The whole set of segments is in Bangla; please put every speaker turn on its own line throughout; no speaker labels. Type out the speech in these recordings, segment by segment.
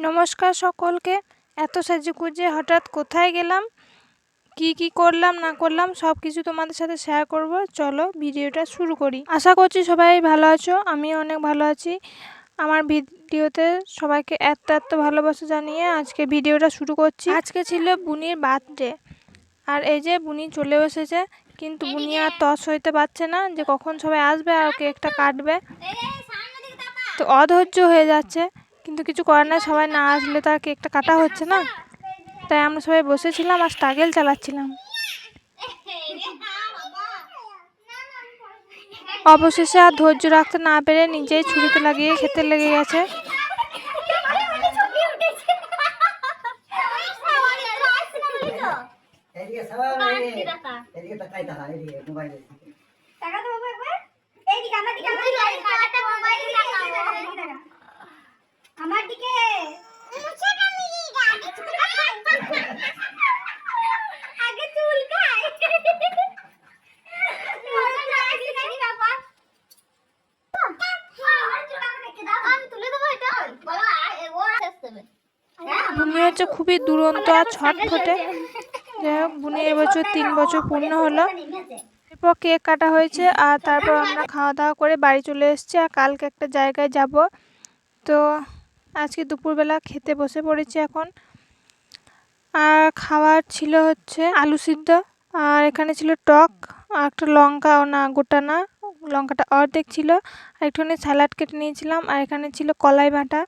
নমস্কার সকলকে। এত সাজুগুজে হঠাৎ কোথায় গেলাম, কি করলাম না করলাম সব কিছু তোমাদের সাথে শেয়ার করব। চলো ভিডিওটা শুরু করি। আশা করছি সবাই ভালো আছো, আমিও অনেক ভালো আছি। আমার ভিডিওতে সবাইকে এত ভালোবাসা জানিয়ে আজকে ভিডিওটা শুরু করছি। আজকে ছিল বুনির বার্থডে, আর এই যে বুনি চলে এসেছে, কিন্তু বুনি আর তস হইতে পারছে না যে কখন সবাই আসবে আর কেকটা কাটবে। তো অধৈর্য হয়ে যাচ্ছে, কিন্তু কিছু করার নাই, সবাই না আসলে তো আর কেকটা কাটা হচ্ছে না। তাই আমরা সবাই বসেছিলাম আর স্ট্রাগল চালাচ্ছিলাম। অবশেষে আর ধৈর্য রাখতে না পেরে নিজেই ছুরিতে লাগিয়ে খেতে লেগে গেছে। বুনি হচ্ছে খুবই দুরন্ত আর ছটফটে। যাই হোক, বুনি এবছর 3 বছর পূর্ণ হলো। এরপর কেক কাটা হয়েছে আর তারপর আমরা খাওয়া দাওয়া করে বাড়ি চলে এসেছি। আর কালকে একটা জায়গায় যাব, তো আজকে দুপুরবেলা খেতে বসে পড়েছি এখন। আর খাবার ছিল হচ্ছে আলু সিদ্ধ, আর এখানে ছিল টক, আর একটা লঙ্কা, না গোটা না, লঙ্কাটা অর্ধেক ছিল, আর একটুখানি স্যালাড কেটে নিয়েছিলাম। আর এখানে ছিল কলাই বাটা,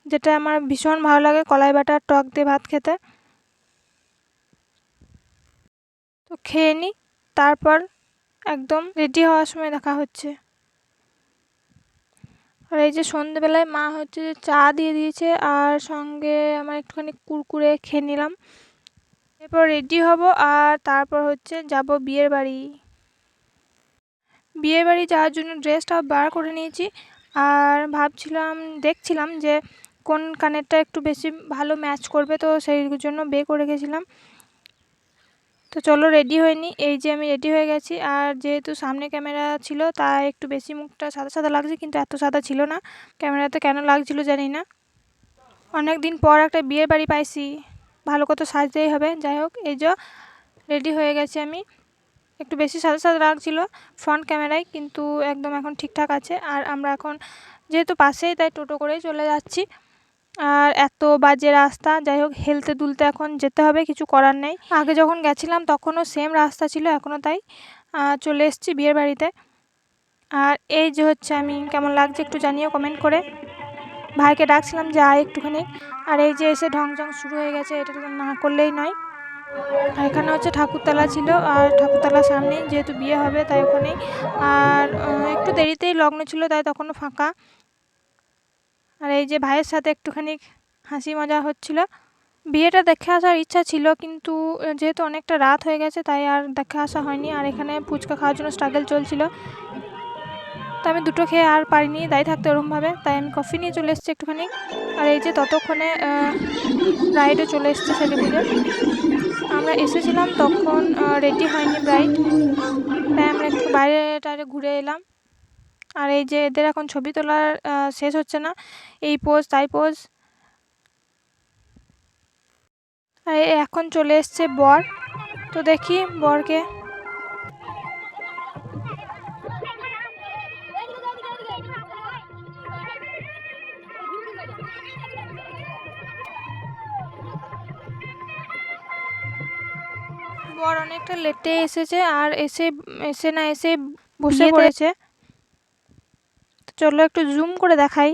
যেটা আমার ভীষণ ভালো লাগে, কলাই বাটা টক দিয়ে ভাত খেতে। তো খেয়ে নিই, তারপর একদম রেডি হওয়ার সময় দেখা হচ্ছে। আর এই যে সন্ধ্যেবেলায় মা হচ্ছে চা দিয়ে দিয়েছে, আর সঙ্গে আমার একটুখানি কুরকুরে খেয়ে নিলাম। এরপর রেডি হব, আর তারপর হচ্ছে যাব বিয়ের বাড়ি। বিয়ের বাড়ি যাওয়ার জন্য ড্রেসটা বার করে নিয়েছি, আর দেখছিলাম যে কোন কানেরটা একটু বেশি ভালো ম্যাচ করবে, তো সেই জন্য করে গেছিলাম। তো চলো রেডি হয়ে নিই। এই যে আমি রেডি হয়ে গেছি, আর যেহেতু সামনে ক্যামেরা ছিল তাই একটু বেশি মুখটা সাদা সাদা লাগছে, কিন্তু এত সাদা ছিল না। ক্যামেরাতে কেন লাগছিল জানি না। অনেক দিন পর একটা বিয়ের বাড়ি পাইছি, ভালো করে সাজতেই হবে। যাই হোক, এই যে রেডি হয়ে গেছি আমি। একটু বেশি সাদা সাদা লাগছিল ফ্রন্ট ক্যামেরায়, কিন্তু একদম এখন ঠিকঠাক আছে। আর আমরা এখন যেহেতু পাশেই, তাই টোটো করেই চলে যাচ্ছি। আর এত বাজে রাস্তা, যাই হোক হেলতে দুলতে এখন যেতে হবে, কিছু করার নেই। আগে যখন গেছিলাম তখনও সেম রাস্তা ছিল, এখনও তাই। চলে এসেছি বিয়ের বাড়িতে। আর এই যে হচ্ছে আমি, কেমন লাগছে একটু জানিও কমেন্ট করে। ভাইকে ডাকছিলাম যে আয় একটুখানি, আর এই যে এসে ঢংঢং শুরু হয়ে গেছে, এটা না করলেই নয়। আর এখানে হচ্ছে ঠাকুরতলা ছিল, আর ঠাকুরতলার সামনেই যেহেতু বিয়ে হবে তাই ওখানেই। আর একটু দেরিতেই লগ্ন ছিল, তাই তখনও ফাঁকা। আর এই যে ভাইয়ের সাথে একটুখানি হাসি মজা হচ্ছিল। বিয়েটা দেখে আসার ইচ্ছা ছিল, কিন্তু যেহেতু অনেকটা রাত হয়ে গেছে তাই আর দেখে আসা হয়নি। আর এখানে ফুচকা খাওয়ার জন্য স্ট্রাগল চলছিল, তো আমি দুটো খেয়ে আর পারিনি দাঁড়িয়ে থাকতে ওরমভাবে, তাই আমি কফি নিয়ে চলে এসেছি একটুখানি। আর এই যে ততক্ষণে ব্রাইডও চলে এসছে সেজেগুজে। আমরা এসেছিলাম তখন রেডি হয়নি ব্রাইড, তাই আমরা একটু বাইরে টাইরে ঘুরে এলাম। আর এই যে এদের এখন ছবি তোলার শেষ হচ্ছে না, এই পোজ তাই পোজ। আর এখন চলে এসছে বর, তো দেখি বরকে। বর অনেকটা লেটে এসেছে, আর এসে বসে পড়েছে। চলো একটু জুম করে দেখাই।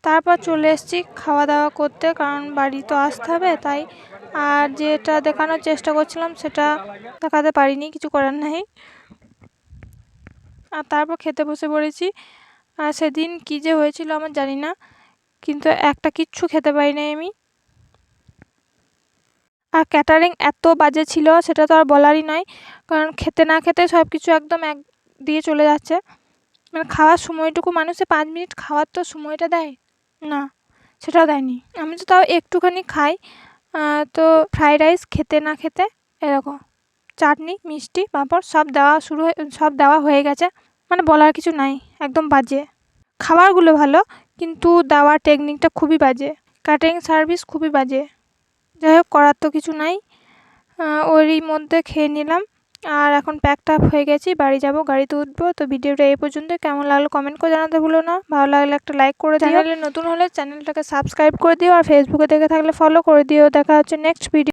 তারপর চলে এসেছি খাওয়া দাওয়া করতে, কারণ বাড়ি তো আসতে হবে তাই। আর যেটা দেখানোর চেষ্টা করছিলাম সেটা দেখাতে পারিনি, কিছু করার নাই। আর তারপর খেতে বসে পড়েছি। আর সেদিন কী যে হয়েছিল আমার জানি না, কিন্তু একটা কিচ্ছু খেতে পারি নাই আমি। আর ক্যাটারিং এত বাজে ছিল সেটা তো আর বলারই নয়, কারণ খেতে না খেতে সব কিছু একদম এক দিয়ে চলে যাচ্ছে। মানে খাওয়ার সময়টুকু, মানুষে 5 মিনিট খাওয়ার তো সময়টা দেয় না, সেটাও দেয়নি। আমি তো তাও একটুখানি খাই। তো ফ্রাইড রাইস খেতে না খেতে এরকম, চাটনি মিষ্টি পাঁপড় সব দেওয়া হয়ে গেছে। মানে বলার কিছু নাই, একদম বাজে। খাবারগুলো ভালো কিন্তু দেওয়ার টেকনিকটা খুবই বাজে, ক্যাটারিং সার্ভিস খুবই বাজে। যাই হোক, করার তো কিছু নাই, ওরই মধ্যে খেয়ে নিলাম। আর এখন প্যাকড আপ হয়ে গেছি, বাড়ি যাব, গাড়িতে উঠবো। তো ভিডিওটা এই পর্যন্ত। কেমন লাগলো কমেন্ট করে জানাতে ভুলো না, ভালো লাগলে একটা লাইক করে দিও, চ্যানেলে নতুন হলে চ্যানেলটাকে সাবস্ক্রাইব করে দিও, আর ফেসবুকে দেখে থাকলে ফলো করে দিও। দেখা হচ্ছে নেক্সট ভিডিও।